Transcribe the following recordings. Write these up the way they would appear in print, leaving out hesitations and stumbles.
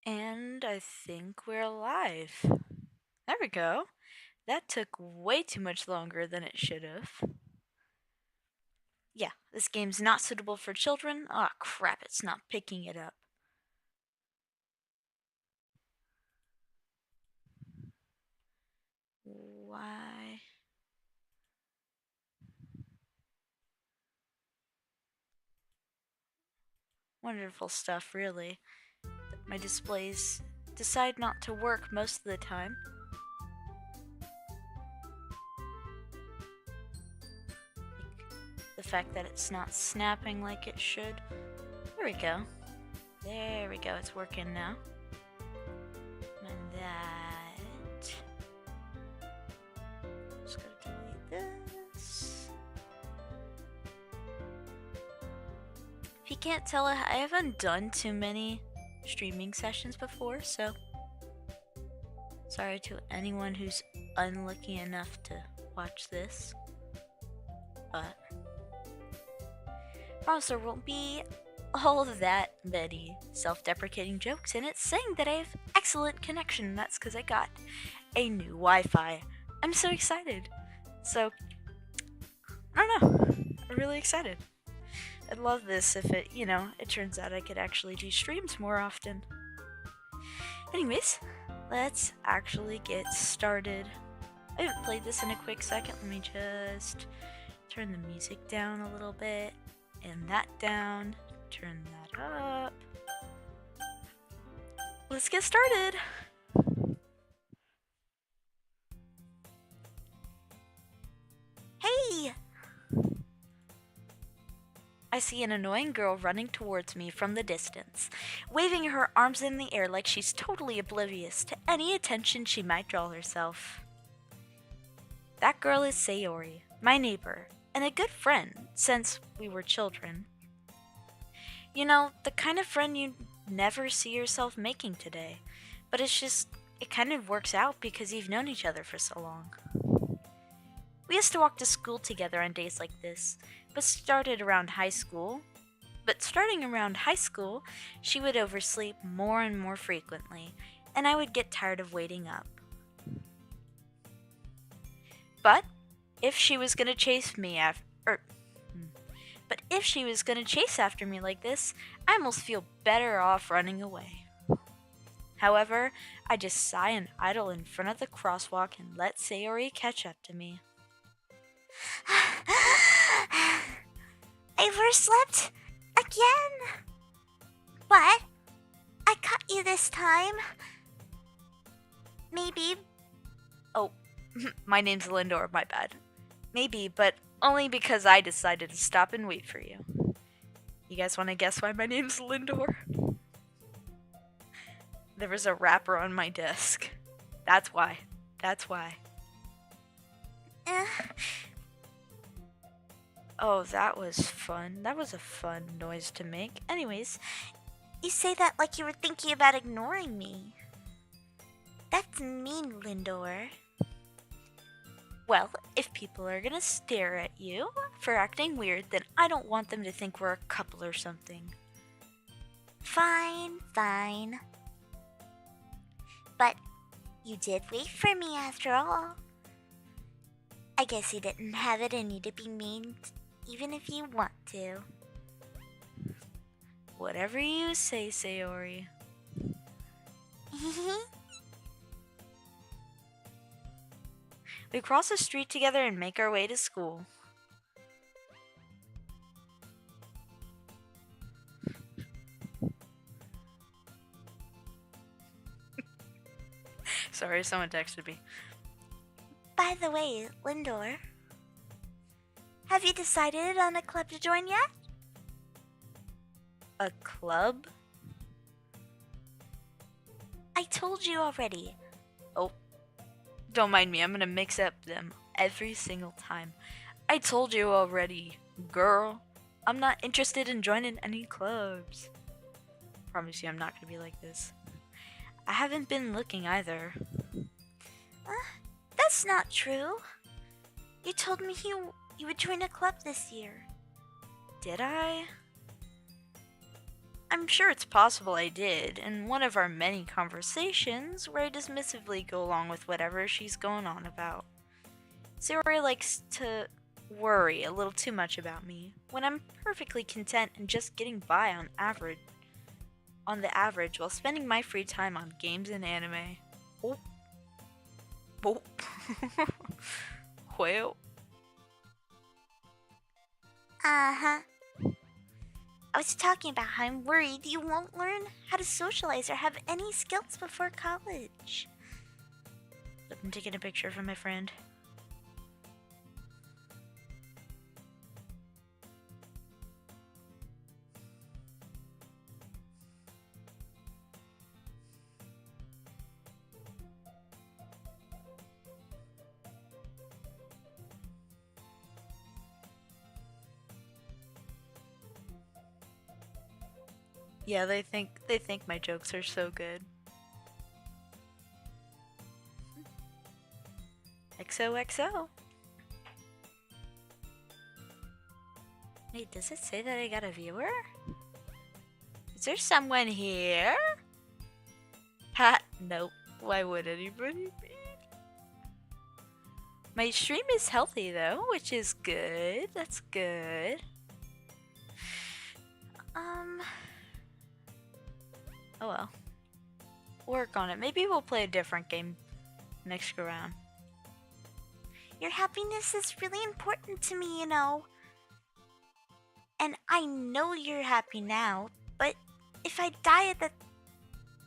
And I think we're live. There we go. That took way too much longer than it should have. Yeah, this game's not suitable for children. Aw, crap, it's not picking it up. Why? Wonderful stuff, really. My displays decide not to work most of the time. Like the fact that it's not snapping like it should. There we go. There we go, it's working now. And that. Just gotta delete this. If you can't tell, I haven't done too many streaming sessions before, so sorry to anyone who's unlucky enough to watch this. But promise there won't be all that many self-deprecating jokes in it, saying that I have excellent connection. That's because I got a new Wi-Fi. I'm so excited. So, I don't know. I'm really excited. I'd love this if it turns out I could actually do streams more often. Anyways, let's actually get started. I haven't played this in a quick second. Let me just turn the music down a little bit, and that down, turn that up. Let's get started. Hey! I see an annoying girl running towards me from the distance, waving her arms in the air like she's totally oblivious to any attention she might draw herself. That girl is Sayori, my neighbor, and a good friend since we were children. You know, the kind of friend you never see yourself making today, but it kind of works out because you've known each other for so long. We used to walk to school together on days like this, but starting around high school, she would oversleep more and more frequently, and I would get tired of waiting up. But if she was gonna chase after me like this, I almost feel better off running away. However, I just sigh and idle in front of the crosswalk and let Sayori catch up to me. I overslept again. But I caught you this time. Maybe. Oh, my name's Lindor, my bad. Maybe, but only because I decided to stop and wait for you. You guys want to guess why my name's Lindor? There was a wrapper on my desk. That's why. Oh, that was fun. That was a fun noise to make. Anyways, You say that like you were thinking about ignoring me. That's mean, Lindor. well, if people are gonna stare at you for acting weird, then I don't want them to think we're a couple or something. Fine. But you did wait for me after all. I guess you didn't have it in you to be mean, even if you want to. Whatever you say, Sayori. We cross the street together and make our way to school. Sorry, someone texted me. By the way, Lindor, have you decided on a club to join yet? A club? I told you already. Oh, don't mind me, I'm gonna mix up them every single time. I told you already, girl. I'm not interested in joining any clubs. Promise you I'm not gonna be like this. I haven't been looking either. That's not true. You told me you would join a club this year. Did I? I'm sure it's possible I did, in one of our many conversations where I dismissively go along with whatever she's going on about. Sayori likes to worry a little too much about me, when I'm perfectly content and just getting by on the average while spending my free time on games and anime. Oh. Oh. Well. Uh-huh. I was talking about how I'm worried you won't learn how to socialize or have any skills before college. I'm taking a picture for my friend. Yeah, they think my jokes are so good. XOXO. Wait, does it say that I got a viewer? Is there someone here? Ha! Nope. Why would anybody be? My stream is healthy though, which is good. That's good. Oh well. Work on it. Maybe we'll play a different game next go round. Your happiness is really important to me, you know. And I know you're happy now, but if I die at the...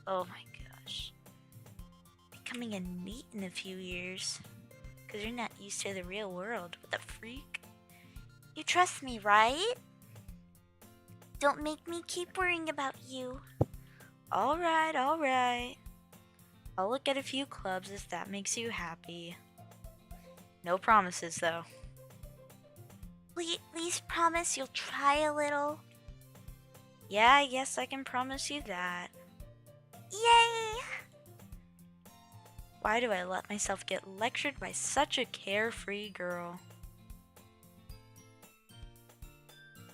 Oh my gosh. Becoming a NEET in a few years. Because you're not used to the real world. What the freak? You trust me, right? Don't make me keep worrying about you. Alright, alright. I'll look at a few clubs if that makes you happy. No promises though. Will you at least promise you'll try a little? Yeah, I guess I can promise you that. Yay! Why do I let myself get lectured by such a carefree girl?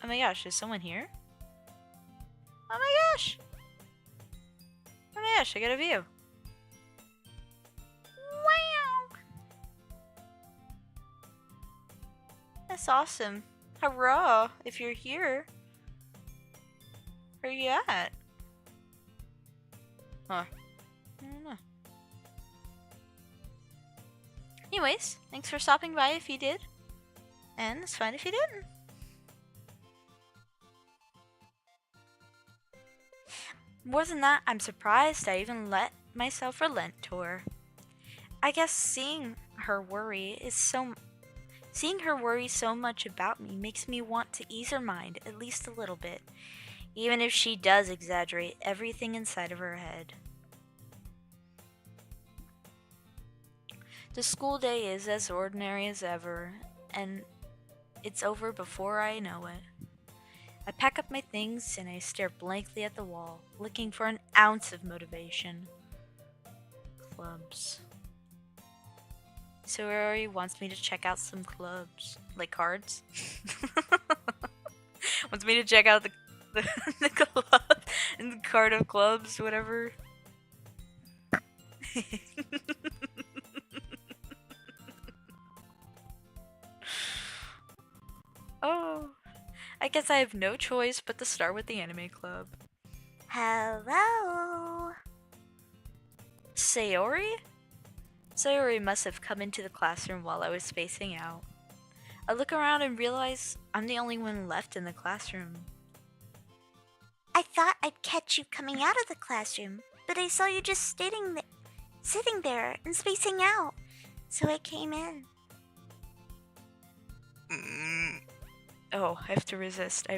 Oh my gosh, is someone here? Oh my gosh! Oh my gosh, I got a view. Wow! That's awesome. Hurrah, if you're here. Where you at? Huh. I don't know. Anyways, thanks for stopping by if you did. And it's fine if you didn't. More than that, I'm surprised I even let myself relent to her. I guess seeing her worry so much about me makes me want to ease her mind at least a little bit, even if she does exaggerate everything inside of her head. The school day is as ordinary as ever, and it's over before I know it. I pack up my things and I stare blankly at the wall, looking for an ounce of motivation. Clubs. Sayori wants me to check out some clubs. Like cards? Wants me to check out the club and the card of clubs, whatever. Oh, I guess I have no choice but to start with the anime club. Hello? Sayori? Sayori must have come into the classroom while I was spacing out. I look around and realize I'm the only one left in the classroom. I thought I'd catch you coming out of the classroom, but I saw you just sitting there and spacing out, so I came in. Oh, I have to resist.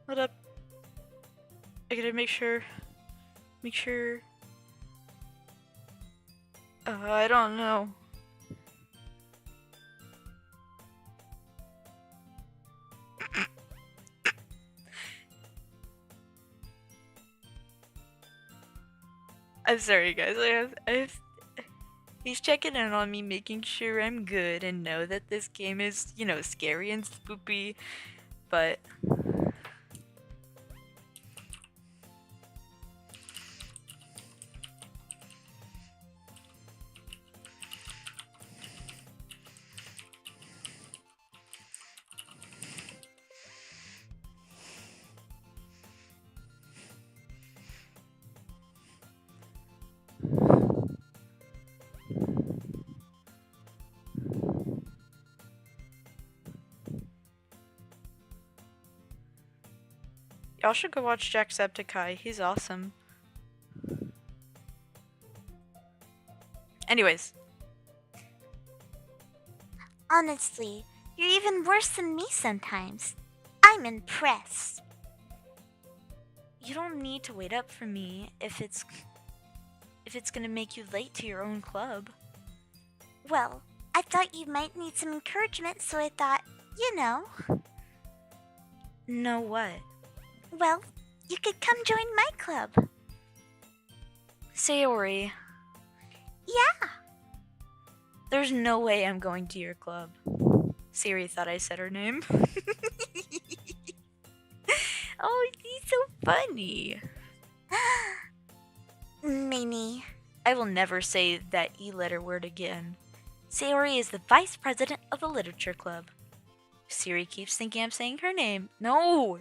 Hold up. I gotta make sure. I don't know. I'm sorry, guys. He's checking in on me, making sure I'm good, and know that this game is, scary and spoopy. But y'all should go watch Jacksepticeye. He's awesome. Anyways, Honestly, you're even worse than me sometimes. I'm impressed. you don't need to wait up for me if it's gonna make you late to your own club. Well, I thought you might need some encouragement, so I thought, you know. Know what? Well, you could come join my club. Sayori, Yeah. there's no way I'm going to your club. Siri thought I said her name. Oh, he's so funny. Mimi. I will never say that E-letter word again. Sayori is the vice president of the literature club. Siri keeps thinking I'm saying her name. No!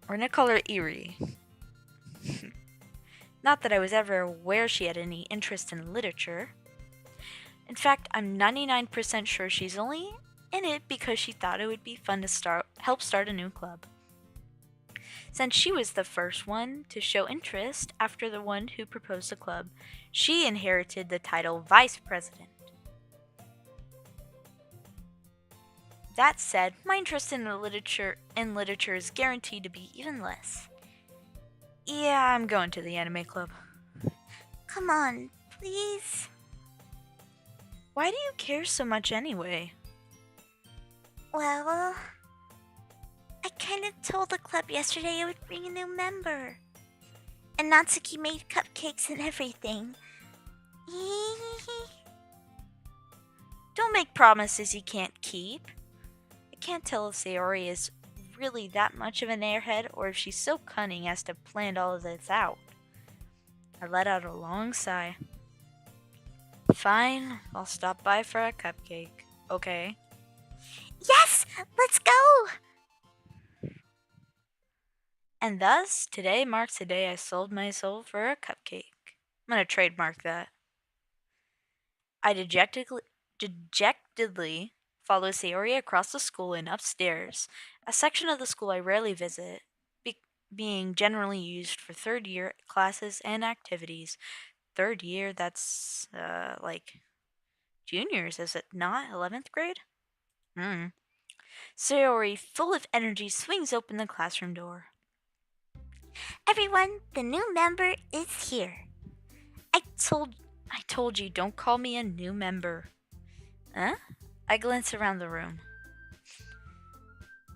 We're gonna call her Erie. Not that I was ever aware she had any interest in literature. In fact, I'm 99% sure she's only in it because she thought it would be fun to help start a new club. Since she was the first one to show interest after the one who proposed the club, she inherited the title vice president. That said, my interest in literature is guaranteed to be even less. Yeah, I'm going to the anime club. Come on, please. Why do you care so much anyway? Well, I kind of told the club yesterday I would bring a new member. And Natsuki made cupcakes and everything. Don't make promises you can't keep. I can't tell if Sayori is really that much of an airhead or if she's so cunning as to plan all of this out. I let out a long sigh. Fine, I'll stop by for a cupcake. Okay. Yes! Let's go! And thus, today marks the day I sold my soul for a cupcake. I'm gonna trademark that. I dejectedly follow Sayori across the school and upstairs, a section of the school I rarely visit, being generally used for third year classes and activities. Third year, that's like juniors, is it not? 11th grade? Sayori, full of energy, swings open the classroom door. Everyone, the new member is here. I told you, don't call me a new member. Huh? I glance around the room.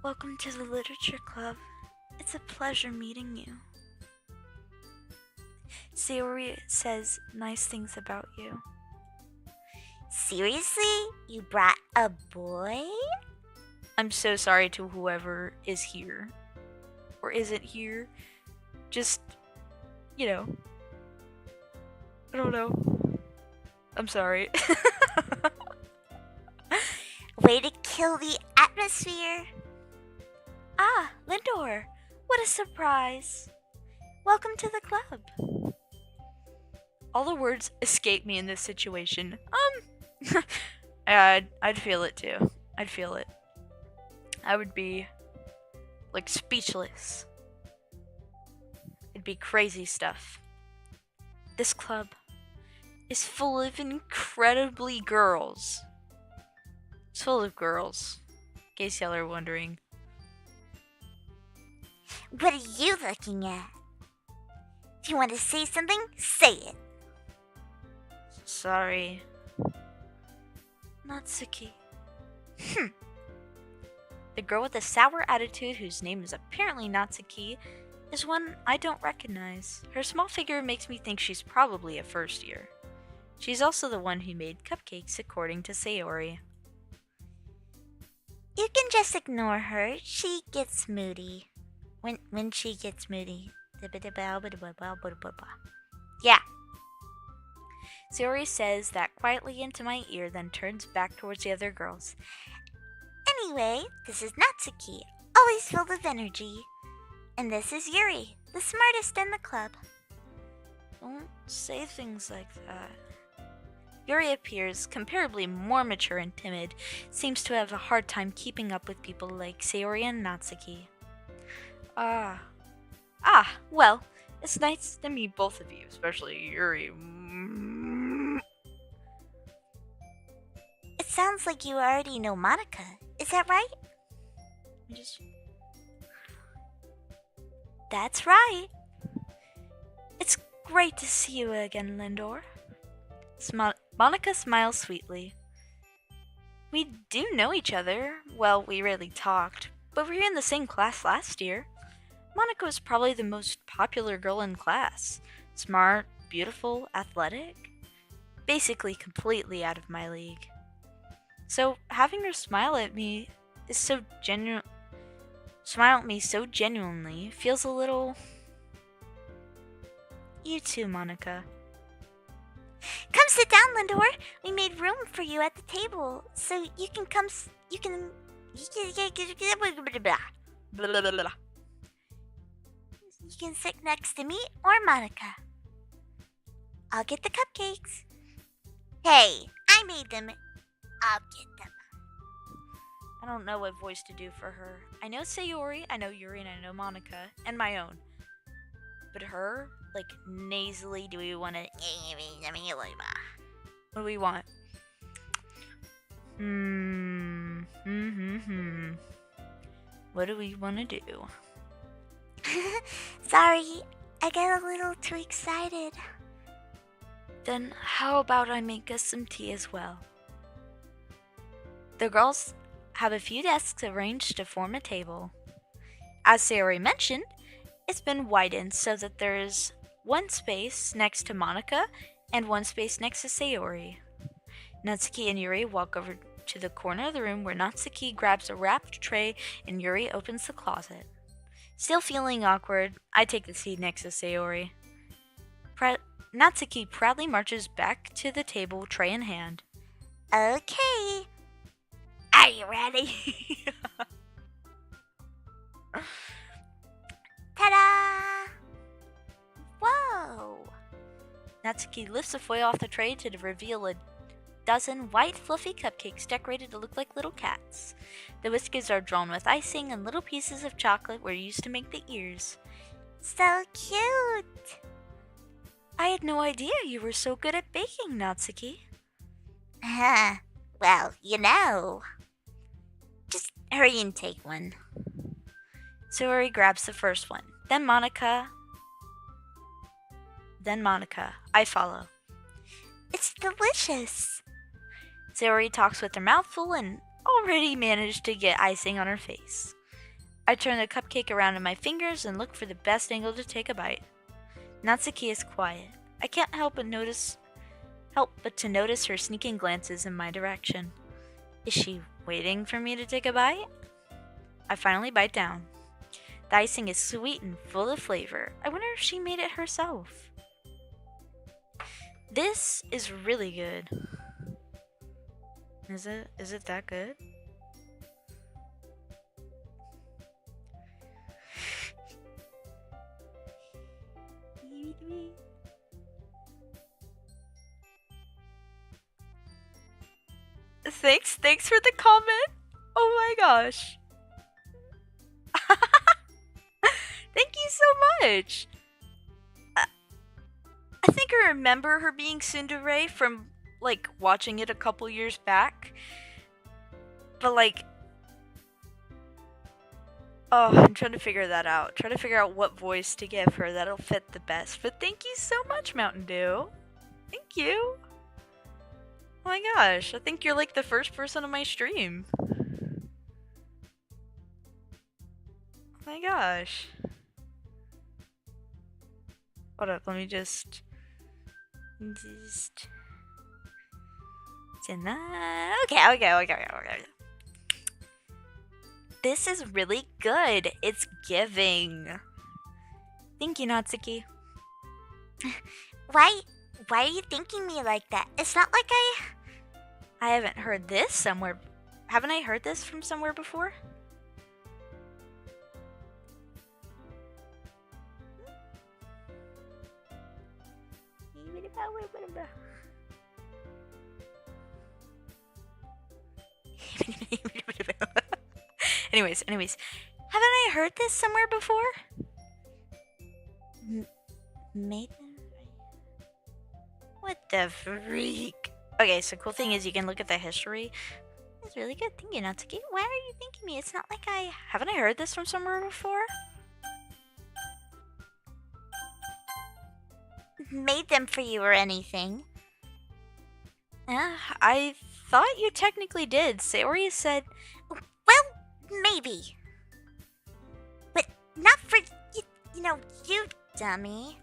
Welcome to the literature club. It's a pleasure meeting you. Sayori says nice things about you. Seriously? You brought a boy? I'm so sorry to whoever is here. Or isn't here. Just, I don't know. I'm sorry. Way to kill the atmosphere. Ah, Lindor. What a surprise. Welcome to the club. All the words escape me in this situation. I'd feel it too. I'd feel it. I would be, speechless. It'd be crazy stuff. This club is full of incredibly girls. It's full of girls. In case y'all are wondering. What are you looking at? If you want to say something, say it. Sorry. Natsuki. The girl with the sour attitude, whose name is apparently Natsuki, is one I don't recognize. Her small figure makes me think she's probably a first year. She's also the one who made cupcakes, according to Sayori. You can just ignore her. She gets moody. When she gets moody. Yeah. Sayori says that quietly into my ear, then turns back towards the other girls. Anyway, this is Natsuki, always filled with energy. And this is Yuri, the smartest in the club. Don't say things like that. Yuri appears comparably more mature and timid, seems to have a hard time keeping up with people like Sayori and Natsuki. Well, it's nice to meet both of you, especially Yuri. It sounds like you already know Monica. Is that right? That's right. It's great to see you again, Lindor. Monica smiles sweetly. We do know each other. Well, we rarely talked, but we were in the same class last year. Monica was probably the most popular girl in class. Smart, beautiful, athletic. Basically completely out of my league. So having her smile at me so genuinely feels a little... You too, Monica. Come sit down, Lindor. We made room for you at the table, so you can come. You can sit next to me or Monica. I'll get the cupcakes. Hey, I made them. I'll get them. I don't know what voice to do for her. I know Sayori, I know Yuri, and I know Monica, and my own. But her, like, nasally, do we want to... What do we want? What do we want to do? Sorry, I get a little too excited. Then how about I make us some tea as well? The girls have a few desks arranged to form a table. As Sayori mentioned, it's been widened so that there is one space next to Monica and one space next to Sayori. Natsuki and Yuri walk over to the corner of the room where Natsuki grabs a wrapped tray and Yuri opens the closet. Still feeling awkward, I take the seat next to Sayori. Natsuki proudly marches back to the table, tray in hand. Okay. Are you ready? Ta-da! Whoa! Natsuki lifts the foil off the tray to reveal a dozen white, fluffy cupcakes decorated to look like little cats. The whiskers are drawn with icing, and little pieces of chocolate were used to make the ears. So cute! I had no idea you were so good at baking, Natsuki. Well, you know. Just hurry and take one. Sayori grabs the first one. Then Monica. I follow. It's delicious. Sayori talks with her mouth full and already managed to get icing on her face. I turn the cupcake around in my fingers and look for the best angle to take a bite. Natsuki is quiet. I can't help but to notice her sneaking glances in my direction. Is she waiting for me to take a bite? I finally bite down. The icing is sweet and full of flavor. I wonder if she made it herself. This is really good. Is it that good? Thanks for the comment. Oh my gosh. Thank you so much. I think I remember her being tsundere from, like, watching it a couple years back. But, like... Oh, I'm trying to figure that out. Trying to figure out what voice to give her that'll fit the best. But thank you so much, Mountain Dew. Thank you. Oh my gosh, I think you're, like, the first person on my stream. Oh my gosh. Hold up, let me just it's in that. Okay. This is really good. It's giving. Thank you, Natsuki. Why are you thinking me like that? It's not like I haven't heard this somewhere. Haven't I heard this from somewhere before? Anyways, haven't I heard this somewhere before? made. What the freak? Okay, so cool thing is you can look at the history. It's really good. Thank you, Natsuki. Why are you thanking me? It's not like haven't I heard this from somewhere before? Made them for you or anything. I thought you technically did. Sayori said... Well, maybe. But not for, you dummy.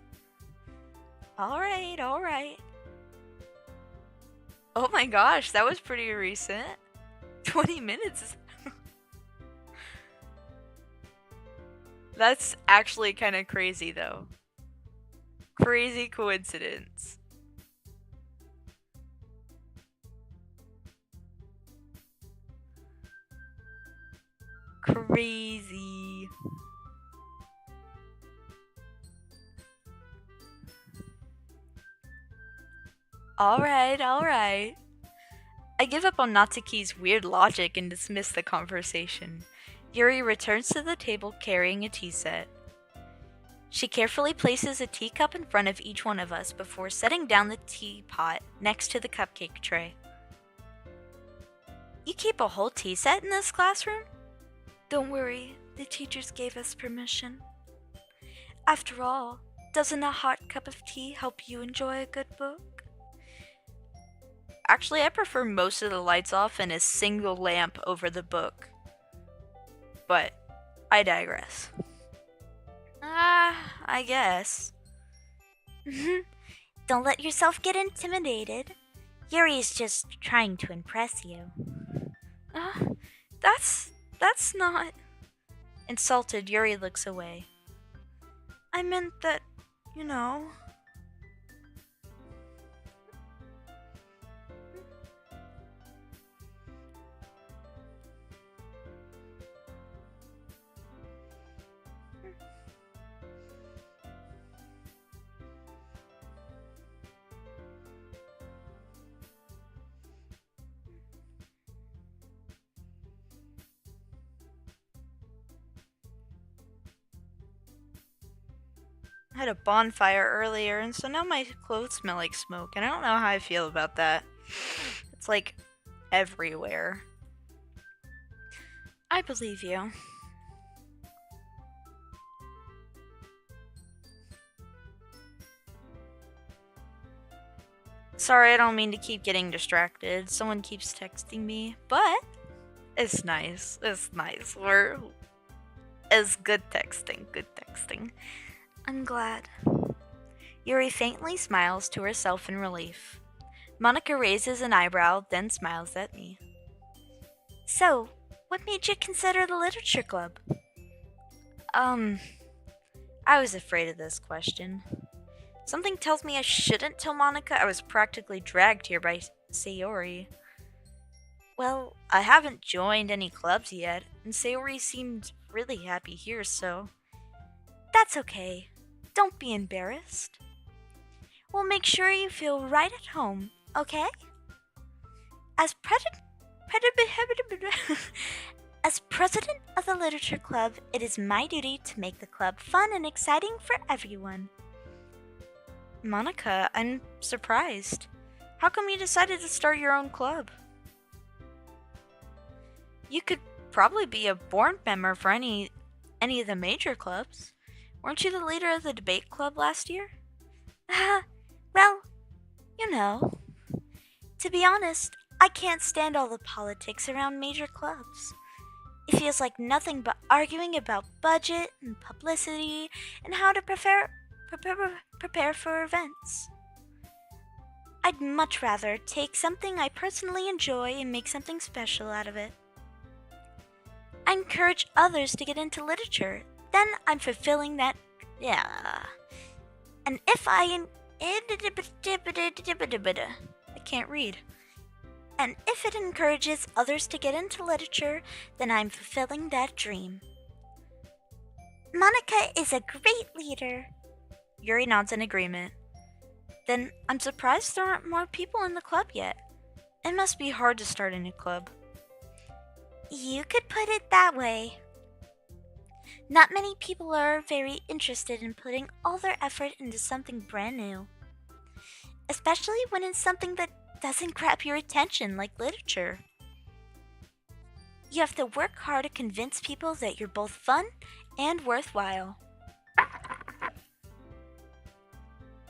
Alright. Oh my gosh, that was pretty recent. 20 minutes. That's actually kind of crazy, though. Crazy coincidence. Crazy. Alright. I give up on Natsuki's weird logic and dismiss the conversation. Yuri returns to the table carrying a tea set. She carefully places a teacup in front of each one of us before setting down the teapot next to the cupcake tray. You keep a whole tea set in this classroom? Don't worry, the teachers gave us permission. After all, doesn't a hot cup of tea help you enjoy a good book? Actually, I prefer most of the lights off and a single lamp over the book. But I digress. I guess. Don't let yourself get intimidated. Yuri's just trying to impress you. That's not... Insulted, Yuri looks away. I meant that, I had a bonfire earlier, and so now my clothes smell like smoke, and I don't know how I feel about that. It's like everywhere. I believe you. Sorry, I don't mean to keep getting distracted. Someone keeps texting me, but it's nice. It's good texting. I'm glad. Yuri faintly smiles to herself in relief. Monica raises an eyebrow, then smiles at me. So, what made you consider the literature club? I was afraid of this question. Something tells me I shouldn't tell Monica I was practically dragged here by Sayori. Well, I haven't joined any clubs yet, and Sayori seemed really happy here, so... That's okay. Don't be embarrassed. We'll make sure you feel right at home, okay? As president of the literature club, it is my duty to make the club fun and exciting for everyone. Monica, I'm surprised. How come you decided to start your own club? You could probably be a board member for any of the major clubs. Weren't you the leader of the debate club last year? Well, to be honest, I can't stand all the politics around major clubs. It feels like nothing but arguing about budget and publicity and how to prepare prepare for events. I'd much rather take something I personally enjoy and make something special out of it. I encourage others to get into literature. Then I'm fulfilling that. Yeah. And if I can't read. And if it encourages others to get into literature, then I'm fulfilling that dream. Monica is a great leader. Yuri nods in agreement. Then I'm surprised there aren't more people in the club yet. It must be hard to start a new club. You could put it that way. Not many people are very interested in putting all their effort into something brand new. Especially when it's something that doesn't grab your attention like literature. You have to work hard to convince people that you're both fun and worthwhile.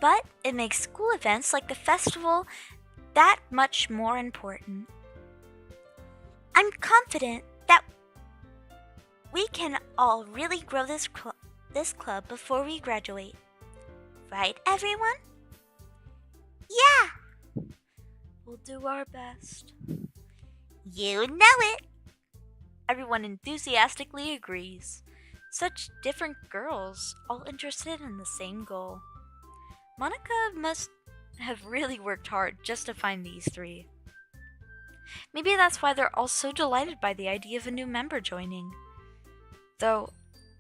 But it makes school events like the festival that much more important. I'm confident that we can all really grow this club before we graduate. Right, everyone? Yeah! We'll do our best. You know it! Everyone enthusiastically agrees. Such different girls, all interested in the same goal. Monica must have really worked hard just to find these three. Maybe that's why they're all so delighted by the idea of a new member joining. Though,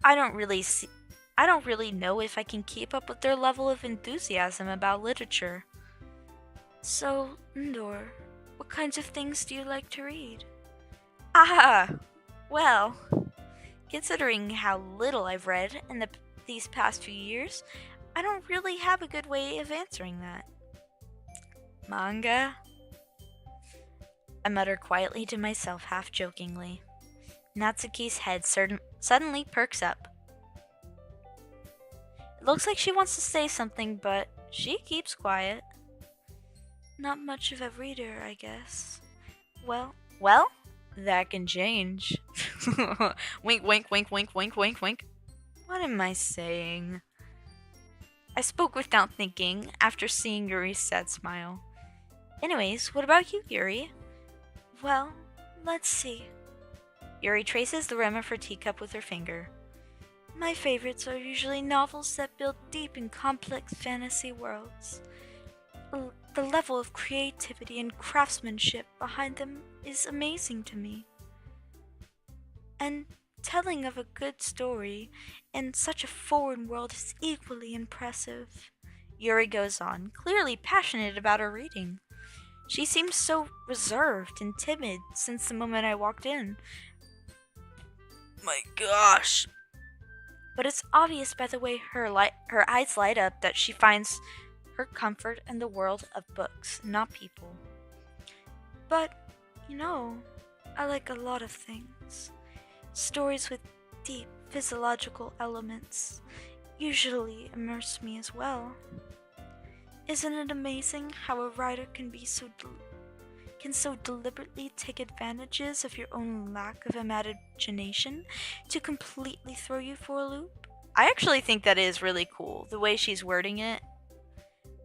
I don't really know if I can keep up with their level of enthusiasm about literature. So, Ndor, what kinds of things do you like to read? Well, considering how little I've read in these past few years, I don't really have a good way of answering that. Manga? I mutter quietly to myself, half jokingly. Natsuki's head suddenly perks up. It looks like she wants to say something, but she keeps quiet. Not much of a reader, I guess. Well, that can change. Wink, wink, wink, wink, wink, wink, wink. What am I saying? I spoke without thinking after seeing Yuri's sad smile. Anyways, what about you, Yuri? Well, let's see. Yuri traces the rim of her teacup with her finger. My favorites are usually novels that build deep and complex fantasy worlds. The level of creativity and craftsmanship behind them is amazing to me. And telling of a good story in such a foreign world is equally impressive. Yuri goes on, clearly passionate about her reading. She seems so reserved and timid since the moment I walked in. My gosh! But it's obvious by the way her eyes light up that she finds her comfort in the world of books, not people. But, I like a lot of things. Stories with deep physiological elements usually immerse me as well. Isn't it amazing how a writer can so deliberately take advantages of your own lack of imagination to completely throw you for a loop? I actually think that is really cool, the way she's wording it.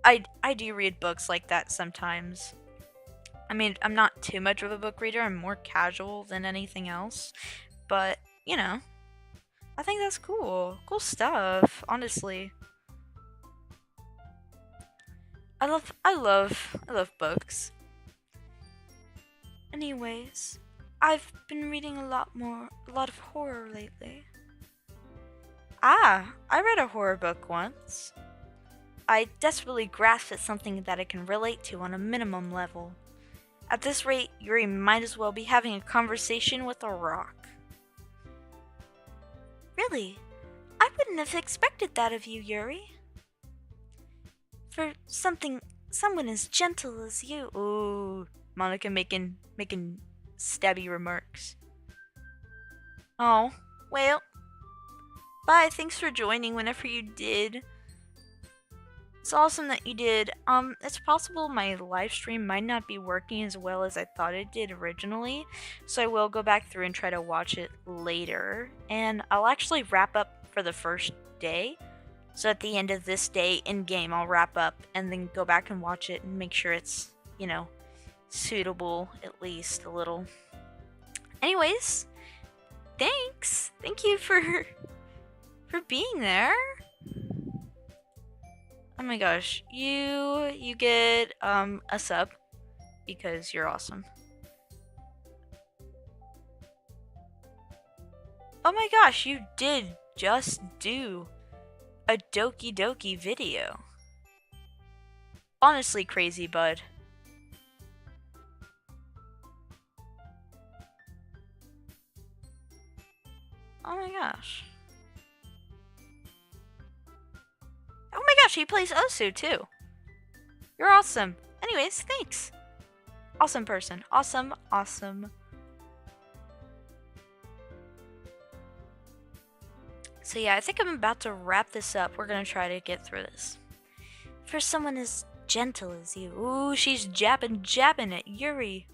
I do read books like that sometimes. I mean, I'm not too much of a book reader, I'm more casual than anything else. But, I think that's cool. Cool stuff, honestly. I love books. Anyways, I've been reading a lot of horror lately. I read a horror book once. I desperately grasped at something that I can relate to on a minimum level. At this rate, Yuri might as well be having a conversation with a rock. Really? I wouldn't have expected that of you, Yuri. For someone as gentle as you. Ooh, Monica making stabby remarks. Oh, well. Bye, thanks for joining whenever you did. It's awesome that you did. It's possible my live stream might not be working as well as I thought it did originally, so I will go back through and try to watch it later. And I'll actually wrap up for the first day So at the end of this day in game, I'll wrap up and then go back and watch it and make sure it's, suitable at least a little. Anyways, thanks. Thank you for being there. Oh my gosh, you get a sub because you're awesome. Oh my gosh, you did just do a Doki Doki video. Honestly crazy, bud. Oh my gosh. Oh my gosh, he plays Osu too. You're awesome. Anyways, thanks. Awesome person. Awesome, awesome. So yeah, I think I'm about to wrap this up. We're gonna try to get through this. For someone as gentle as you. Ooh, she's jabbing at Yuri.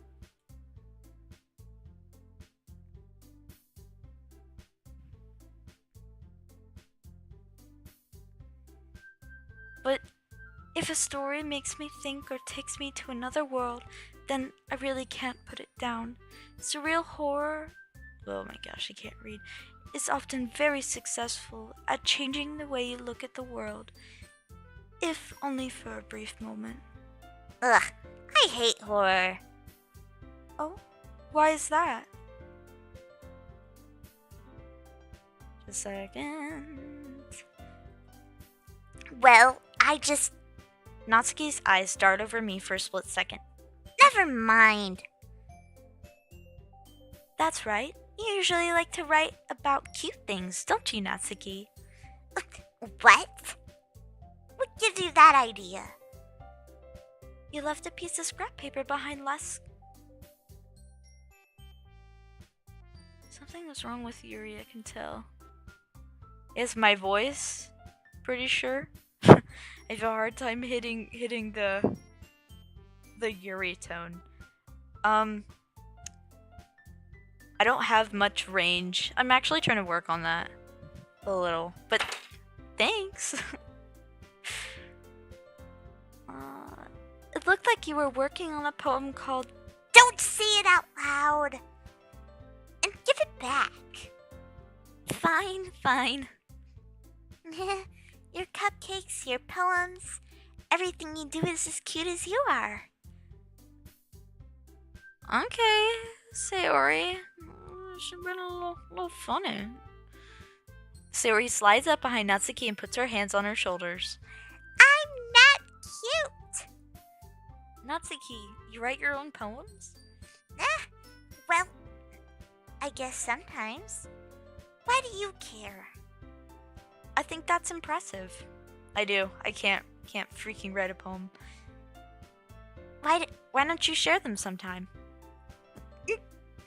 But if a story makes me think or takes me to another world, then I really can't put it down. Surreal horror, oh my gosh, I can't read, is often very successful at changing the way you look at the world, if only for a brief moment. Ugh, I hate horror. Oh, why is that? Just a second. Well, I just... Natsuki's eyes dart over me for a split second. Never mind. That's right. You usually like to write about cute things, don't you, Natsuki? What? What gives you that idea? You left a piece of scrap paper behind last... Something was wrong with Yuri, I can tell. It's my voice, pretty sure. I have a hard time hitting the Yuri tone. I don't have much range. I'm actually trying to work on that a little, but thanks. It looked like you were working on a poem called... Don't say it out loud! And give it back. Fine, fine. Your cupcakes, your poems, everything you do is as cute as you are. Okay, Sayori. Should've been a little funny. Sayori slides up behind Natsuki and puts her hands on her shoulders. I'm not cute! Natsuki, you write your own poems? Well, I guess sometimes. Why do you care? I think that's impressive. I do. I can't freaking write a poem. Why don't you share them sometime?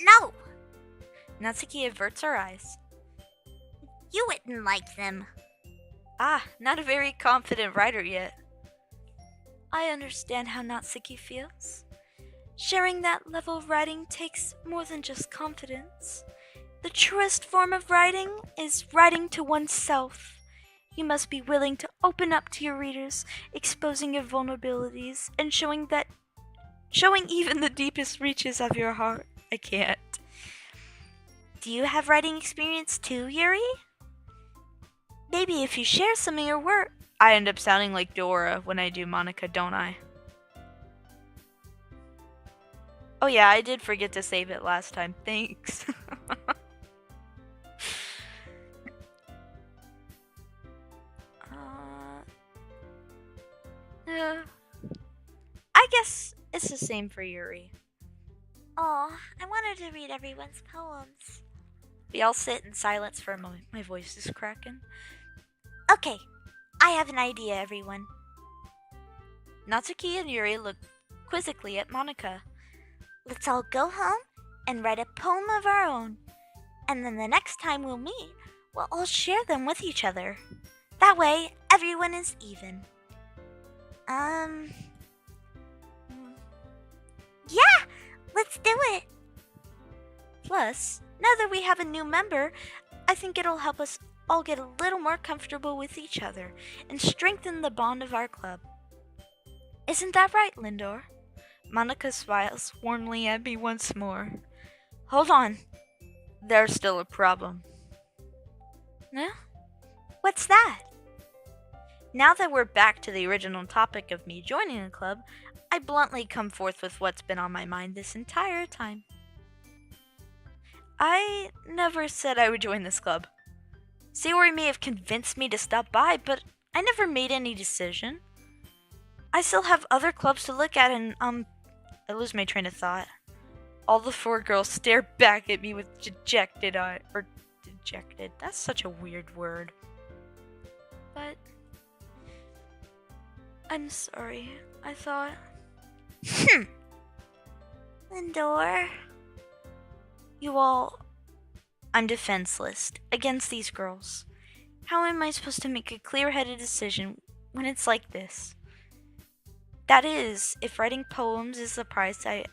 No! Natsuki averts her eyes. You wouldn't like them. Ah, not a very confident writer yet. I understand how Natsuki feels. Sharing that level of writing takes more than just confidence. The truest form of writing is writing to oneself. You must be willing to open up to your readers, exposing your vulnerabilities, and showing even the deepest reaches of your heart. I can't. Do you have writing experience too, Yuri? Maybe if you share some of your work. I end up sounding like Dora when I do Monica, don't I? Oh yeah, I did forget to save it last time. Thanks. I guess it's the same for Yuri. Oh, I wanted to read everyone's poems. We all sit in silence for a moment. My voice is cracking. Okay, I have an idea, everyone. Natsuki and Yuri look quizzically at Monica. Let's all go home and write a poem of our own. And then the next time we'll meet, we'll all share them with each other. That way, everyone is even. Yeah, let's do it. Plus, now that we have a new member, I think it'll help us all get a little more comfortable with each other and strengthen the bond of our club. Isn't that right, Lindor? Monica smiles warmly at me once more. Hold on. There's still a problem. No? What's that? Now that we're back to the original topic of me joining a club, I bluntly come forth with what's been on my mind this entire time. I never said I would join this club. Sayori may have convinced me to stop by, but I never made any decision. I still have other clubs to look at and, I lose my train of thought. All the 4 girls stare back at me with dejected eyes. Or dejected. That's such a weird word. But I'm sorry. I thought. Lindor. You all. I'm defenseless against these girls. How am I supposed to make a clear-headed decision when it's like this? That is, if writing poems is the price I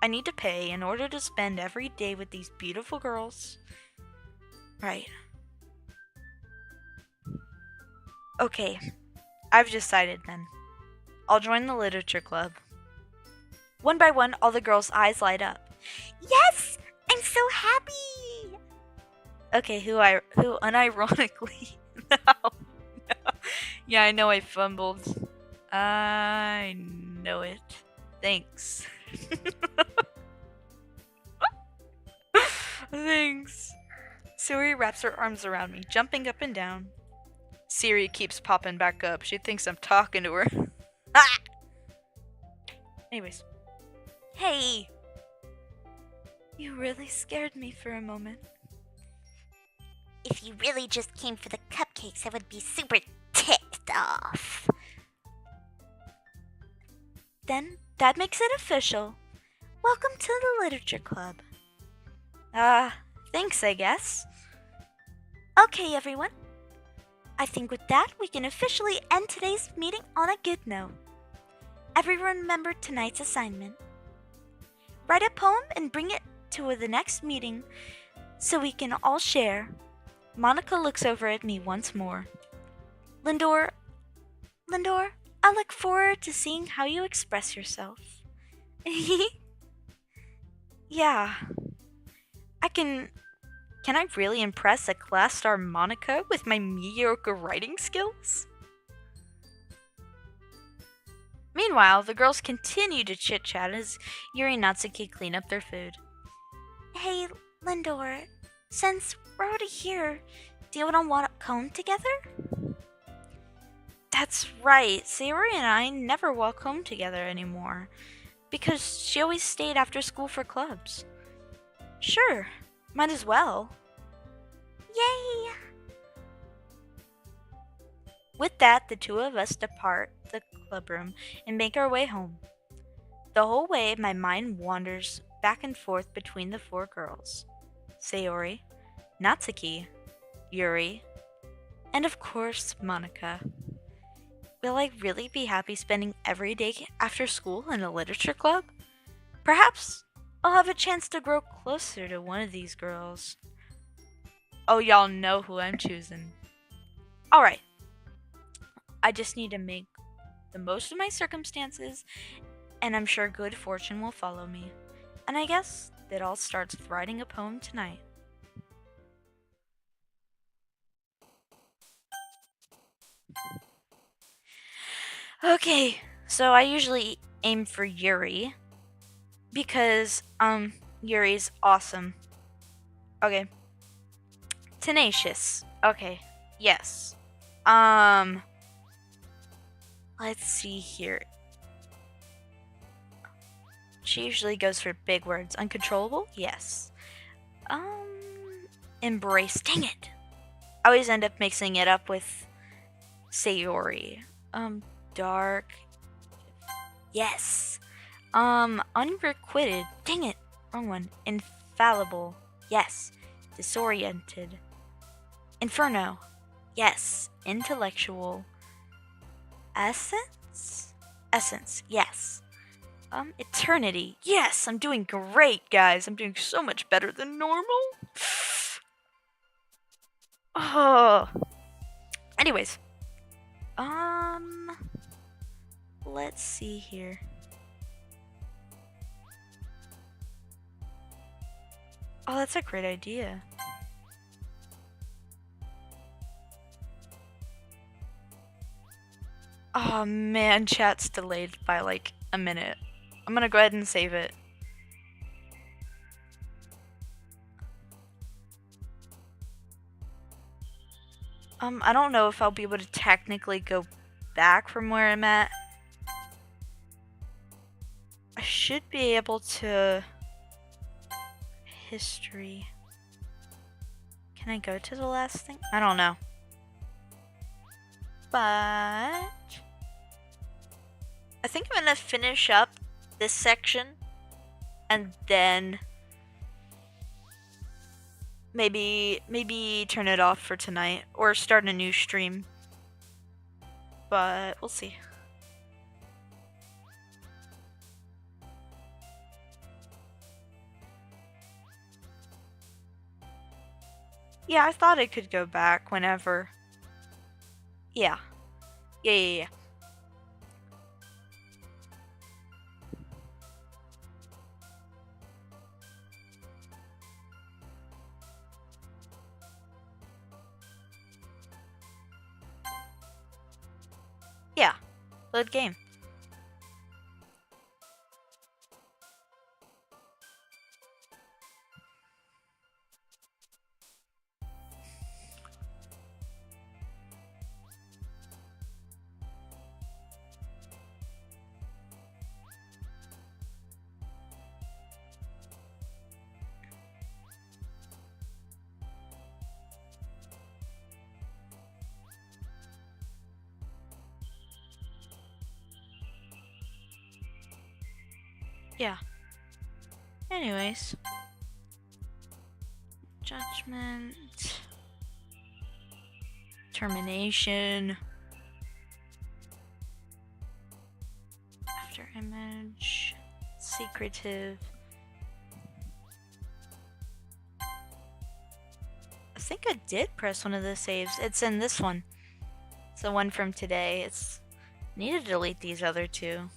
need to pay in order to spend every day with these beautiful girls. Right. Okay, I've decided then. I'll join the literature club. One by one, all the girls' eyes light up. Yes! I'm so happy! Okay, who unironically... No. Yeah, I know I fumbled. I know it. Thanks. Thanks. Siri wraps her arms around me, jumping up and down. Siri keeps popping back up. She thinks I'm talking to her. Anyways. Hey! You really scared me for a moment. If you really just came for the cupcakes, I would be super ticked off. Then, that makes it official. Welcome to the literature club. Thanks, I guess. Okay, everyone. I think with that, we can officially end today's meeting on a good note. Everyone remember tonight's assignment. Write a poem and bring it to the next meeting so we can all share. Monica looks over at me once more. Lindor, I look forward to seeing how you express yourself. Yeah. Can I really impress a class star Monica with my mediocre writing skills? Meanwhile, the girls continue to chit-chat as Yuri and Natsuki clean up their food. Hey, Lindor, since we're already here, do you want to walk home together? That's right. Sayori and I never walk home together anymore because she always stayed after school for clubs. Sure, might as well. Yay! With that, the two of us depart the clubroom and make our way home. The whole way, my mind wanders back and forth between the 4 girls. Sayori, Natsuki, Yuri, and of course, Monica. Will I really be happy spending every day after school in a literature club? Perhaps I'll have a chance to grow closer to one of these girls. Oh, y'all know who I'm choosing. Alright. I just need to make the most of my circumstances, and I'm sure good fortune will follow me. And I guess it all starts with writing a poem tonight. Okay, so I usually aim for Yuri because Yuri's awesome. Okay. Tenacious. Okay. Yes. Let's see here. She usually goes for big words. Uncontrollable? Yes. Embrace. Dang it. I always end up mixing it up with Sayori. Dark. Yes. Unrequited. Dang it. Wrong one. Infallible. Yes. Disoriented. Inferno. Yes. Intellectual. Essence? Essence. Yes. Eternity. Yes, I'm doing great, guys. I'm doing so much better than normal. Oh. Anyways. Let's see here. Oh, that's a great idea. Oh man, chat's delayed by like a minute. I'm gonna go ahead and save it. I don't know if I'll be able to technically go back from where I'm at. I should be able to... History. Can I go to the last thing? I don't know. But... I think I'm gonna finish up this section and then maybe turn it off for tonight or start a new stream. But we'll see. Yeah, I thought it could go back whenever. Yeah. Yeah. Yeah. Load game. Yeah. Anyways. Judgment. Termination. After image. Secretive. I think I did press one of the saves. It's in this one. It's the one from today. I need to delete these other two.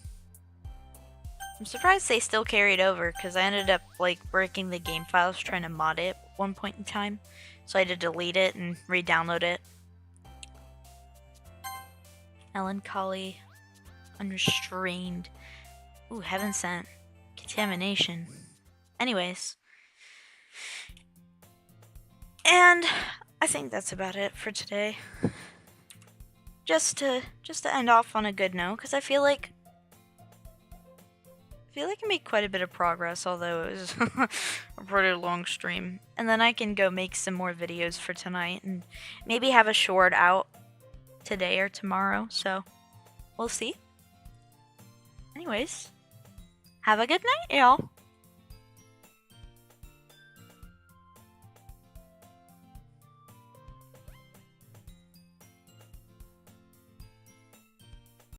I'm surprised they still carried over because I ended up like breaking the game files trying to mod it at one point in time. So I had to delete it and re-download it. Melancholy. Unrestrained. Ooh, heaven sent. Contamination. Anyways. And I think that's about it for today. Just to end off on a good note, because I feel like I made quite a bit of progress, although it was a pretty long stream. And then I can go make some more videos for tonight and maybe have a short out today or tomorrow, so we'll see. Anyways, have a good night, y'all.